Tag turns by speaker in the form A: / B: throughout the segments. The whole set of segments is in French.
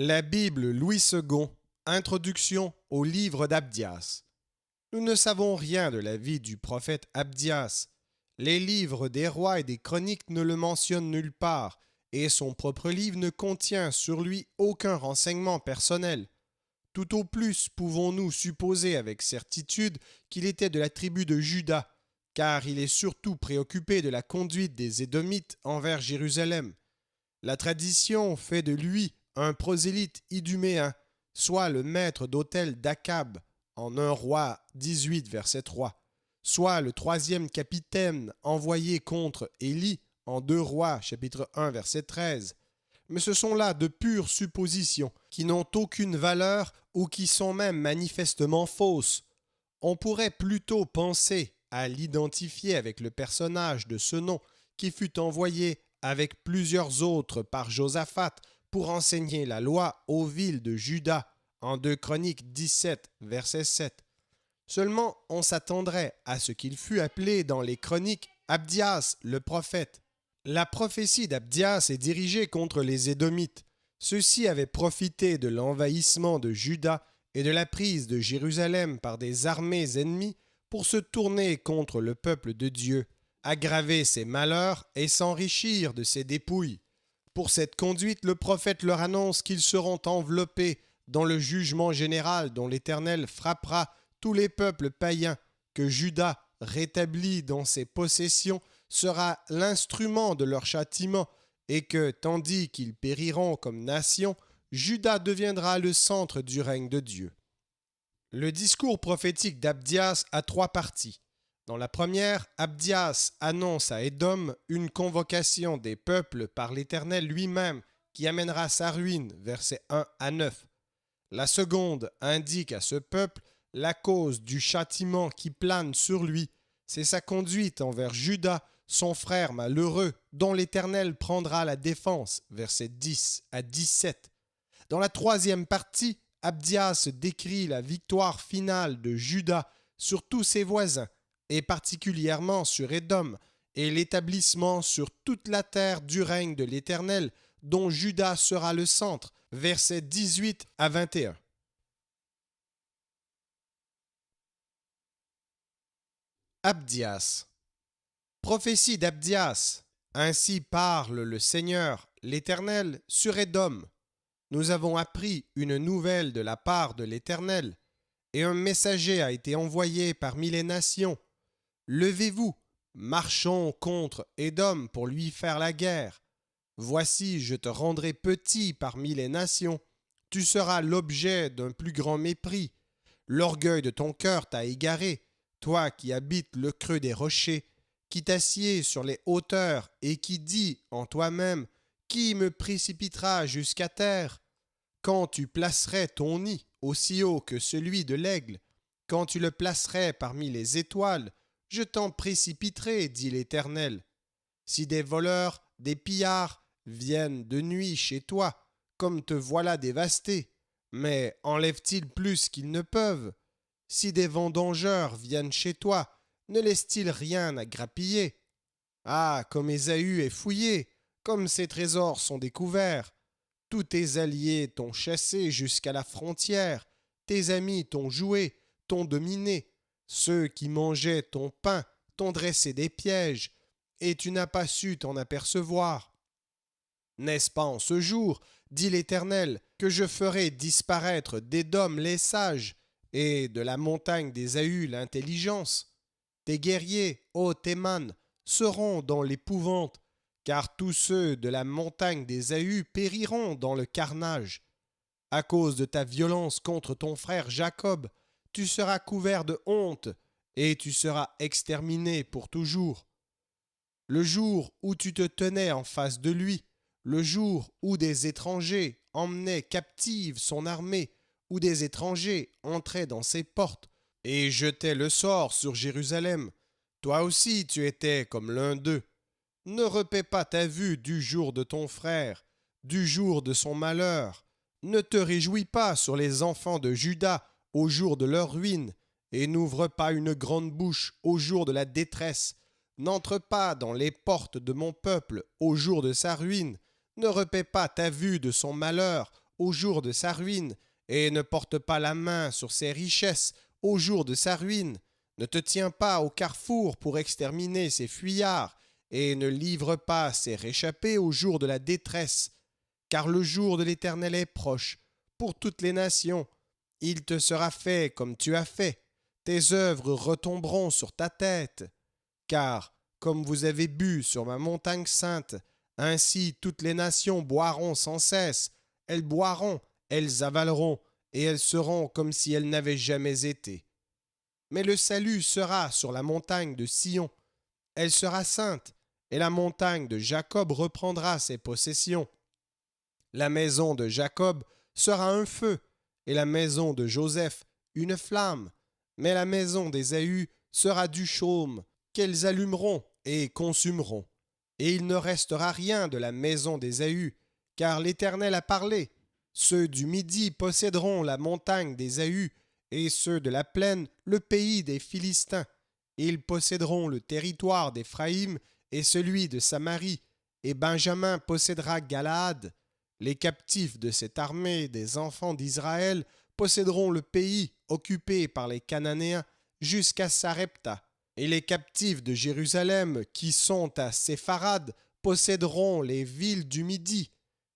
A: La Bible Louis II, introduction au livre d'Abdias. Nous ne savons rien de la vie du prophète Abdias. Les livres des rois et des chroniques ne le mentionnent nulle part, et son propre livre ne contient sur lui aucun renseignement personnel. Tout au plus pouvons-nous supposer avec certitude qu'il était de la tribu de Juda, car il est surtout préoccupé de la conduite des Édomites envers Jérusalem. La tradition fait de lui un prosélyte iduméen, soit le maître d'autel d'Akab, en 1 Roi 18, verset 3, soit le troisième capitaine envoyé contre Élie en 2 Rois, chapitre 1, verset 13. Mais ce sont là de pures suppositions qui n'ont aucune valeur ou qui sont même manifestement fausses. On pourrait plutôt penser à l'identifier avec le personnage de ce nom qui fut envoyé avec plusieurs autres par Josaphat pour enseigner la loi aux villes de Juda en 2 Chroniques 17, verset 7. Seulement, on s'attendrait à ce qu'il fût appelé dans les chroniques Abdias le prophète. La prophétie d'Abdias est dirigée contre les Édomites. Ceux-ci avaient profité de l'envahissement de Juda et de la prise de Jérusalem par des armées ennemies pour se tourner contre le peuple de Dieu, aggraver ses malheurs et s'enrichir de ses dépouilles. Pour cette conduite, le prophète leur annonce qu'ils seront enveloppés dans le jugement général dont l'Éternel frappera tous les peuples païens, que Juda, rétabli dans ses possessions, sera l'instrument de leur châtiment, et que, tandis qu'ils périront comme nation, Juda deviendra le centre du règne de Dieu. Le discours prophétique d'Abdias a 3 parties. Dans la première, Abdias annonce à Édom une convocation des peuples par l'Éternel lui-même qui amènera sa ruine, versets 1 à 9. La seconde indique à ce peuple la cause du châtiment qui plane sur lui. C'est sa conduite envers Juda, son frère malheureux, dont l'Éternel prendra la défense, versets 10 à 17. Dans la troisième partie, Abdias décrit la victoire finale de Juda sur tous ses voisins, et particulièrement sur Édom, et l'établissement sur toute la terre du règne de l'Éternel, dont Juda sera le centre, versets 18 à 21. Abdias. Prophétie d'Abdias. Ainsi parle le Seigneur, l'Éternel, sur Édom. Nous avons appris une nouvelle de la part de l'Éternel, et un messager a été envoyé parmi les nations. Levez-vous, marchons contre Édom pour lui faire la guerre. Voici, je te rendrai petit parmi les nations. Tu seras l'objet d'un plus grand mépris. L'orgueil de ton cœur t'a égaré, toi qui habites le creux des rochers, qui t'assieds sur les hauteurs et qui dis en toi-même, qui me précipitera jusqu'à terre? Quand tu placerais ton nid aussi haut que celui de l'aigle, quand tu le placerais parmi les étoiles, je t'en précipiterai, dit l'Éternel. Si des voleurs, des pillards viennent de nuit chez toi, comme te voilà dévasté, mais enlèvent-ils plus qu'ils ne peuvent? Si des vendangeurs viennent chez toi, ne laissent-ils rien à grappiller? Ah, comme Ésaü est fouillé, comme ses trésors sont découverts. Tous tes alliés t'ont chassé jusqu'à la frontière, tes amis t'ont joué, t'ont dominé, ceux qui mangeaient ton pain t'ont dressé des pièges, et tu n'as pas su t'en apercevoir. N'est-ce pas en ce jour, dit l'Éternel, que je ferai disparaître d'Édom les sages, et de la montagne d'Ésaü l'intelligence? Tes guerriers, ô Théman, seront dans l'épouvante, car tous ceux de la montagne d'Ésaü périront dans le carnage. À cause de ta violence contre ton frère Jacob, tu seras couvert de honte, et tu seras exterminé pour toujours. Le jour où tu te tenais en face de lui, le jour où des étrangers emmenaient captive son armée, où des étrangers entraient dans ses portes et jetaient le sort sur Jérusalem, toi aussi tu étais comme l'un d'eux. Ne repaie pas ta vue du jour de ton frère, du jour de son malheur. Ne te réjouis pas sur les enfants de Juda au jour de leur ruine, et n'ouvre pas une grande bouche au jour de la détresse. N'entre pas dans les portes de mon peuple au jour de sa ruine. Ne repaie pas ta vue de son malheur au jour de sa ruine, et ne porte pas la main sur ses richesses au jour de sa ruine. Ne te tiens pas au carrefour pour exterminer ses fuyards, et ne livre pas ses réchappés au jour de la détresse. Car le jour de l'Éternel est proche, pour toutes les nations. Il te sera fait comme tu as fait. Tes œuvres retomberont sur ta tête. Car, comme vous avez bu sur ma montagne sainte, ainsi toutes les nations boiront sans cesse. Elles boiront, elles avaleront, et elles seront comme si elles n'avaient jamais été. Mais le salut sera sur la montagne de Sion. Elle sera sainte, et la montagne de Jacob reprendra ses possessions. La maison de Jacob sera un feu, et la maison de Joseph une flamme, mais la maison d'Ésaü sera du chaume, qu'elles allumeront et consumeront. Et il ne restera rien de la maison d'Ésaü, car l'Éternel a parlé. Ceux du Midi posséderont la montagne d'Ésaü, et ceux de la plaine le pays des Philistins. Ils posséderont le territoire d'Éphraïm et celui de Samarie, et Benjamin possédera Galaad. Les captifs de cette armée des enfants d'Israël posséderont le pays occupé par les Cananéens jusqu'à Sarepta. Et les captifs de Jérusalem qui sont à Sépharad posséderont les villes du Midi.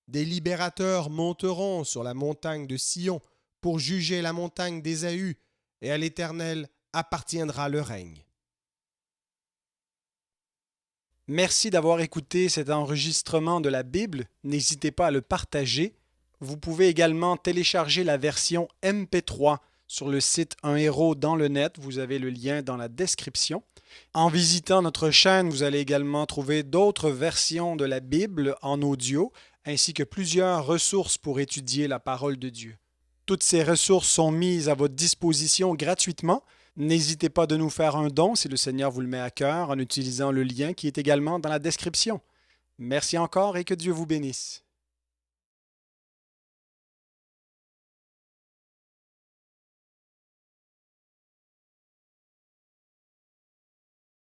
A: Des libérateurs monteront sur la montagne de Sion pour juger la montagne d'Ésaü, et à l'Éternel appartiendra le règne.
B: Merci d'avoir écouté cet enregistrement de la Bible. N'hésitez pas à le partager. Vous pouvez également télécharger la version MP3 sur le site Un héros dans le net. Vous avez le lien dans la description. En visitant notre chaîne, vous allez également trouver d'autres versions de la Bible en audio, ainsi que plusieurs ressources pour étudier la parole de Dieu. Toutes ces ressources sont mises à votre disposition gratuitement. N'hésitez pas de nous faire un don si le Seigneur vous le met à cœur en utilisant le lien qui est également dans la description. Merci encore et que Dieu vous bénisse.